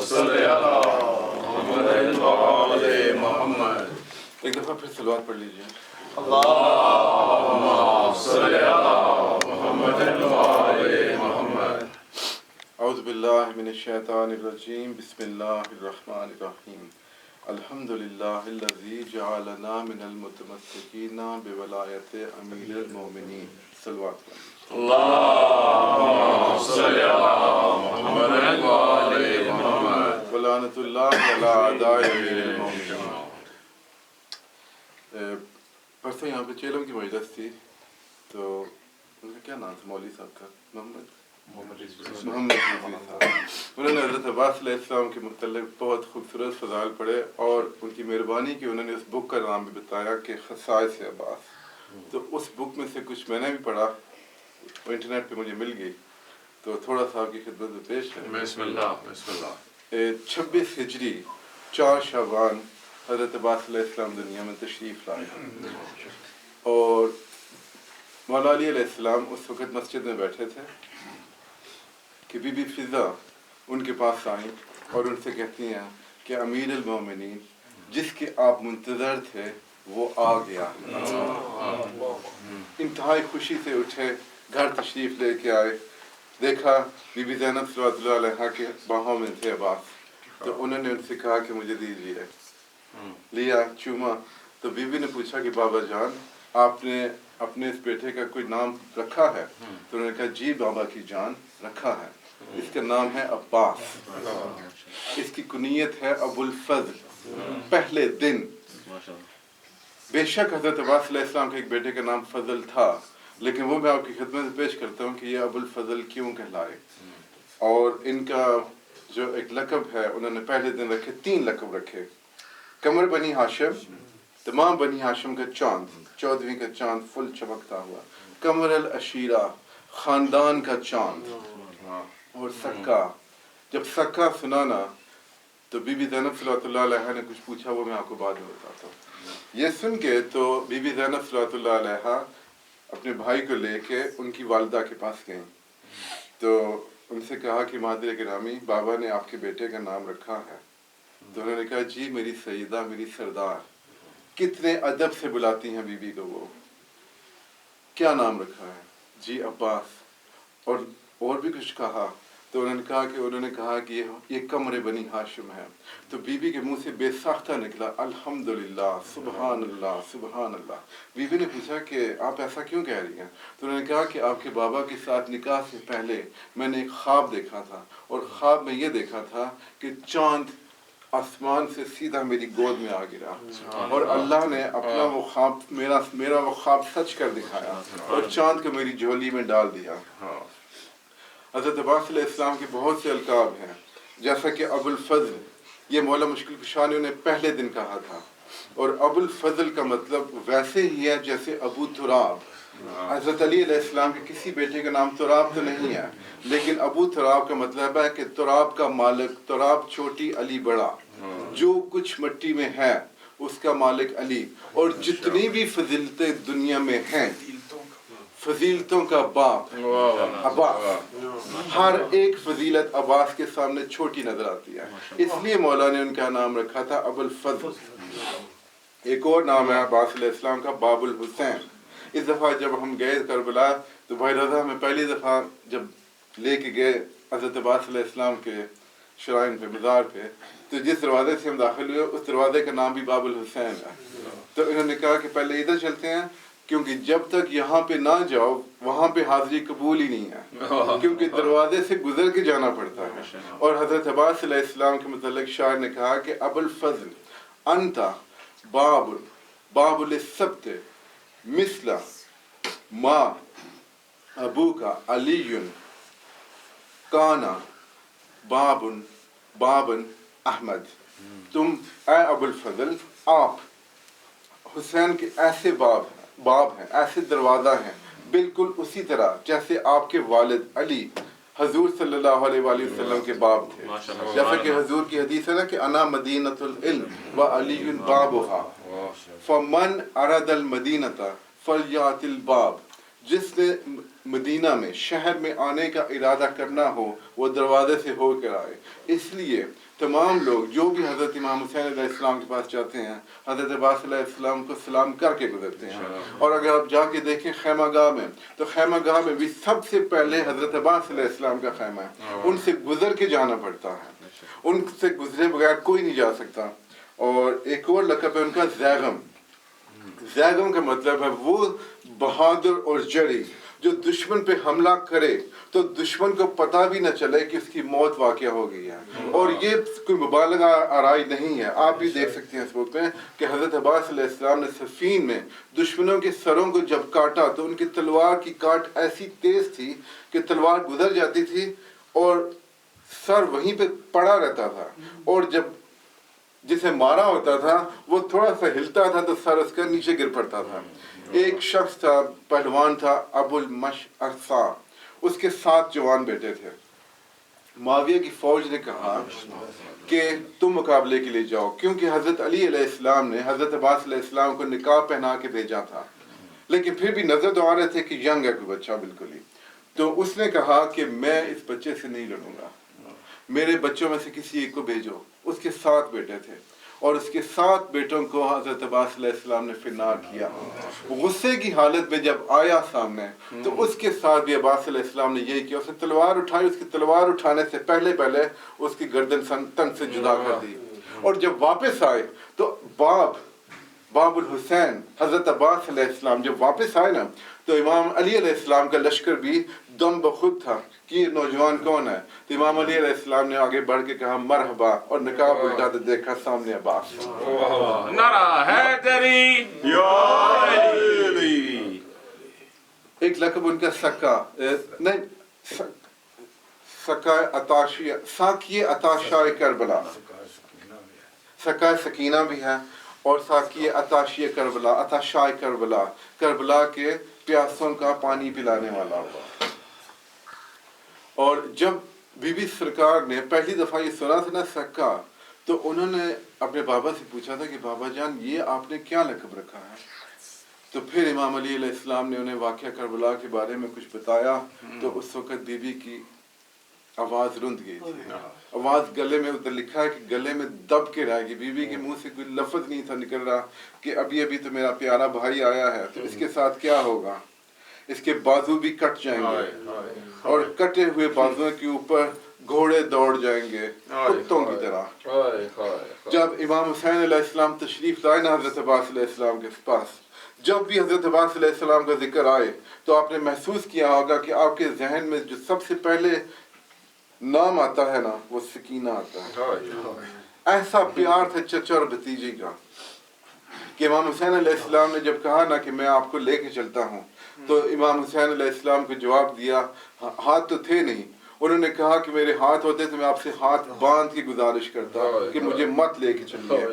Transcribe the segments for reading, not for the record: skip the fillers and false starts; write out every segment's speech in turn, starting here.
صلی علی محمد وآل محمد۔ ایک دفعہ پھر صلوات پڑھ لیجیے۔ اللہم صلی علی محمد وآل محمد۔ اعوذ باللہ من الشیطان الرجیم، بسم اللہ الرحمن الرحیم۔ الحمد للہ الذی جعلنا من المتمسکین بولایت امیر المومنین۔ صلوات پڑھ لیجیے۔ اللہم صلی علی محمد وآل محمد۔ ولعنۃ اللہ علی اعداء امیر المومنین۔ پرسوں یہاں پہ چیلم کی مجلس تھی، تو ان کا کیا نام تھا مولوی صاحب کا؟ محمد رضوی صاحب۔ انہوں نے حضرت عباس علیہ السلام کے متعلق بہت خوبصورت فضائل پڑھے، اور ان کی مہربانی کی انہوں نے اس بک کا نام بھی بتایا کہ خصائص عباس۔ تو اس بک میں سے کچھ میں نے بھی پڑھا، وہ انٹرنیٹ پہ مجھے مل گئی، تو تھوڑا سا آپ کی خدمت میں پیش ہے۔ بسم اللہ بسم اللہ۔ 26 ہجری 4 شعبان حضرت عباس علیہ السلام دنیا میں تشریف لائے، اور مولا علی علیہ السلام اس وقت مسجد میں بیٹھے تھے کہ بی بی فضا ان کے پاس آئیں اور ان سے کہتی ہیں کہ امیر المومنین جس کے آپ منتظر تھے وہ آ گیا۔ انتہائی خوشی سے اٹھے، گھر تشریف لے کے آئے، دیکھا بی بی زینب صلی اللہ علیہ کے باہوں میں تھے عباس، تو انہوں نے ان سے کہا کہ مجھے دیجیے، لیا، چوما۔ تو بی بی نے پوچھا کہ بابا جان آپ نے اپنے اس بیٹے کا کوئی نام رکھا ہے؟ تو انہوں نے کہا جی بابا کی جان رکھا ہے، اس کا نام ہے عباس، اس کی کنیت ہے ابو الفضل، پہلے دن۔ بے شک حضرت عباس علیہ السلام کے ایک بیٹے کا نام فضل تھا، لیکن وہ میں آپ کی خدمت میں پیش کرتا ہوں کہ یہ ابو الفضل کیوں کہلائے۔ اور ان کا جو ایک لقب ہے انہوں نے پہلے دن رکھے، 3 لقب رکھے: قمر بنی ہاشم، تمام بنی ہاشم کا چاند، 14ویں کا چاند فل چمکتا ہوا، قمر العشیرہ، خاندان کا چاند، اور سکا۔ جب سکا سنانا تو بی بی زینب صلی اللہ علیہ نے کچھ پوچھا، وہ میں آپ کو بعد میں بتاتا ہوں۔ یہ سن کے تو بی بی زینب صلی اللہ علیہ اپنے بھائی کو لے کے ان کی والدہ کے پاس گئیں، تو ان سے کہا کہ مادر گرامی بابا نے آپ کے بیٹے کا نام رکھا ہے۔ تو انہوں نے کہا جی میری سیدہ، میری سردار، کتنے ادب سے بلاتی ہیں بی بی کو، وہ کیا نام رکھا ہے؟ جی عباس، اور بھی کچھ کہا؟ تو انہوں نے کہا کہ یہ قمر بنی ہاشم ہے۔ تو بی بی کے منہ سے بے ساختہ نکلا الحمدللہ، سبحان اللہ سبحان اللہ۔ بی بی نے پوچھا کہ آپ ایسا کیوں کہہ رہی ہیں؟ تو انہوں نے کہا کہ آپ کے بابا کے ساتھ نکاح سے پہلے میں نے ایک خواب دیکھا تھا، اور خواب میں یہ دیکھا تھا کہ چاند آسمان سے سیدھا میری گود میں آ گرا، اور اللہ نے اپنا وہ خواب میرا وہ خواب سچ کر دکھایا، اور چاند کو میری جھولی میں ڈال دیا۔ حضرت عباس علیہ السلام کے بہت سے القاب ہیں، جیسا کہ ابو الفضل، یہ مولا مشکل کشا نے انہیں پہلے دن کہا تھا، اور ابو الفضل کا مطلب ویسے ہی ہے جیسے ابو تراب۔ حضرت علی علیہ السلام کے کسی بیٹے کا نام تراب تو نہیں ہے، لیکن ابو تراب کا مطلب ہے کہ تراب کا مالک، تراب چھوٹی علی بڑا، جو کچھ مٹی میں ہے اس کا مالک علی، اور جتنی بھی فضیلتیں دنیا میں ہیں، فضیلتوں کا باپ عباس، ہر ایک فضیلت عباس کے سامنے چھوٹی نظر آتی ہے، اس لیے مولا نے ان کا نام رکھا تھا ابو الفضل۔ ایک اور نام ہے عباس علیہ السلام کا باب الحسین۔ اس دفعہ جب ہم گئے کربلا، تو بھائی رضا ہمیں پہلی دفعہ جب لے کے گئے حضرت عباس علیہ السلام کے شرائن پہ، مزار پہ، تو جس دروازے سے ہم داخل ہوئے اس دروازے کا نام بھی باب الحسین ہے۔ تو انہوں نے کہا کہ پہلے ادھر چلتے ہیں، کیونکہ جب تک یہاں پہ نہ جاؤ وہاں پہ حاضری قبول ہی نہیں ہے، کیونکہ دروازے سے گزر کے جانا پڑتا ہے۔ اور حضرت عباس علیہ السلام کے متعلق شاعر نے کہا کہ ابو الفضل انت باب للسبت مثل ما ابوک علی کانا بابن احمد۔ تم اے ابو الفضل، آپ حسین کے ایسے باب ہیں، ایسے دروازہ ہیں، بالکل اسی طرح جیسے آپ کے والد علی حضور صلی اللہ علیہ وآلہ وسلم کے باب تھے، جیسا کہ حضور کی حدیث ہے نا کہ انا مدینۃ العلم وعلی بابها، فمن اراد المدینۃ فلیات الباب۔ جس نے مدینہ میں شہر میں آنے کا ارادہ کرنا ہو وہ دروازے سے ہو کر آئے. اس لیے تمام لوگ جو بھی حضرت امام حسین علیہ السلام کے پاس جاتے ہیں حضرت عباس علیہ السلام کو سلام کر کے گزرتے ہیں. اور اگر آپ جا کے دیکھیں خیمہ گاہ میں تو خیمہ گاہ میں بھی سب سے پہلے حضرت عباس علیہ السلام کا خیمہ ہے. ان سے گزر کے جانا پڑتا ہے, ان سے گزرے بغیر کوئی نہیں جا سکتا. اور ایک اور لقب ہے ان کا زیغم. زیغم کا مطلب ہے وہ بہادر اور جری جو دشمن پہ حملہ کرے تو دشمن کو پتہ بھی نہ چلے کہ اس کی موت واقع ہو گئی ہے. اور یہ کوئی مبالغہ آرائی نہیں ہے, آپ بھی دیکھ سکتے ہیں اس وقت میں کہ حضرت عباس علیہ السلام نے صفین میں دشمنوں کے سروں کو جب کاٹا تو ان کی تلوار کی کاٹ ایسی تیز تھی کہ تلوار گزر جاتی تھی اور سر وہیں پہ پڑا رہتا تھا, اور جب جسے مارا ہوتا تھا وہ تھوڑا سا ہلتا تھا تو سر اس کا نیچے گر پڑتا تھا. ایک شخص تھا, پہلوان تھا, ابو المشعثہ, اس کے 7 جوان بیٹے تھے. معاویہ کی فوج نے کہا کہ تم مقابلے کے لیے جاؤ, کیونکہ حضرت علی علیہ السلام نے حضرت عباس علیہ السلام کو نقاب پہنا کے بھیجا تھا, لیکن پھر بھی نظر تو آ رہے تھے کہ ینگ ہے کوئی بچہ بالکل ہی. تو اس نے کہا کہ میں اس بچے سے نہیں لڑوں گا, میرے بچوں میں سے کسی ایک کو بھیجو. اس کے 7 بیٹے تھے اور اس کے 7 بیٹوں کو حضرت عباس علیہ السلام نے فنار کیا. غصے کی حالت میں جب آیا سامنے تو اس کے ساتھ بھی عباس علیہ السلام نے یہی کیا, اس نے تلوار اٹھائی, اس کی تلوار اٹھانے سے پہلے اس کی گردن تن سے جدا کر دی. اور جب واپس آئے تو باب الحسین حضرت عباس علیہ السلام جب واپس آئے نا تو امام علی علیہ السلام کا لشکر بھی دم بخود تھا کہ یہ نوجوان کون ہے. تو امام علی علیہ السلام نے آگے بڑھ کے کہا مرحبا, اور نقاب الٹا تو دیکھا سامنے عباس. نعرہ حیدری یا علی. ایک لقب ان کا ساقی عطاشائے کربلا, سکائے سکینہ بھی ہے اور ساقی عطاشی کربلا, عطاشائے کربلا, کربلا کے پیاسوں کا پانی پلانے والا ہوا. اور جب بی بی سرکار نے پہلی دفعہ یہ سنا تھا نا سکا, تو انہوں نے اپنے بابا سے پوچھا تھا کہ بابا جان یہ آپ نے کیا لقب رکھا ہے. تو پھر امام علی علیہ السلام نے انہیں واقعہ کربلا کے بارے میں کچھ بتایا تو اس وقت بی بی کی آواز رند گئی تھی, آواز گلے میں, ادھر لکھا ہے کہ گلے میں دب کے رہ گئی. بی بی کے منہ سے کوئی لفظ نہیں تھا نکل رہا کہ ابھی تو میرا پیارا بھائی آیا ہے تو اس کے ساتھ کیا ہوگا, اس کے بازو بھی کٹ جائیں گے اور کٹے ہوئے بازوؤں کے اوپر گھوڑے دوڑ جائیں گے کتوں کی طرح. جب امام حسین علیہ السلام تشریف لائے نا حضرت عباس علیہ السلام کے پاس, جب بھی حضرت عباس علیہ السلام کا ذکر آئے تو آپ نے محسوس کیا ہوگا کہ آپ کے ذہن میں جو سب سے پہلے نام آتا ہے نا وہ سکینہ آتا ہے. ایسا پیار تھا چچا اور بھتیجی کا کہ امام حسین علیہ السلام نے جب کہا نا کہ میں آپ کو لے کے چلتا ہوں تو امام حسین علیہ السلام کو جواب دیا, ہاتھ تو تھے نہیں, انہوں نے کہا کہ میرے ہاتھ ہوتے تو میں آپ سے ہاتھ باندھ کی گزارش کرتا کہ مجھے مت لے کے چلیے.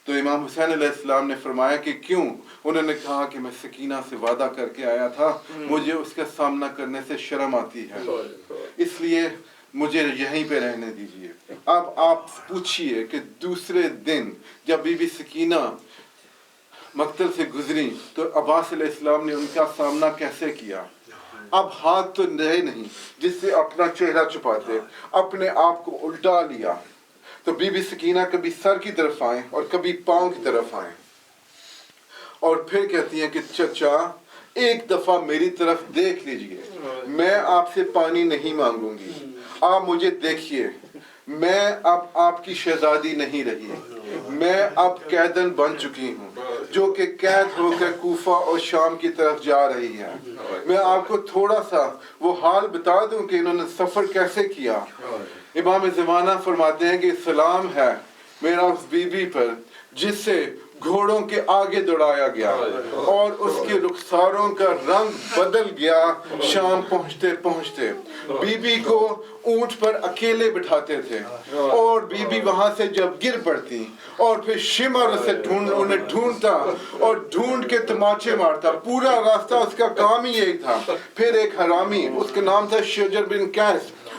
تو امام حسین علیہ السلام نے فرمایا کہ کیوں؟ انہوں نے کہا کہ میں سکینہ سے وعدہ کر کے آیا تھا, مجھے اس کا سامنا کرنے سے شرم آتی ہے, اس لیے مجھے یہیں پہ رہنے دیجیے. اب آپ پوچھئے کہ دوسرے دن جب بی بی سکینہ مقتل سے گزری تو عباس علیہ السلام نے ان کا سامنا کیسے کیا. اب ہاتھ تو رہے نہیں جس سے اپنا چہرہ چھپاتے, اپنے آپ کو الٹا لیا. تو بی بی سکینہ کبھی سر کی طرف آئیں اور کبھی پاؤں کی طرف آئیں اور پھر کہتی ہیں کہ چچا ایک دفعہ میری طرف دیکھ لیجئے, میں آپ سے پانی نہیں مانگوں گی, آپ مجھے دیکھیے, میں اب آپ کی شہزادی نہیں رہی, میں اب قیدن بن چکی ہوں جو کہ قید ہو کر کوفہ اور شام کی طرف جا رہی ہے. میں آپ کو تھوڑا سا وہ حال بتا دوں کہ انہوں نے سفر کیسے کیا. امام زمانہ فرماتے ہیں کہ سلام ہے میرا اس بی بی پر جس سے گھوڑوں کے آگے دوڑایا گیا اور اس کے رخساروں کا رنگ بدل گیا شام پہنچتے پہنچتے. بی بی کو اونٹ پر اکیلے بٹھاتے تھے اور بی بی وہاں سے جب گر پڑتی اور پھر شمر سے انہیں ڈھونڈتا اور ڈھونڈ کے تماچے مارتا. پورا راستہ اس کا کام ہی یہی تھا. پھر ایک حرامی, اس کا نام تھا شجر بن قیس,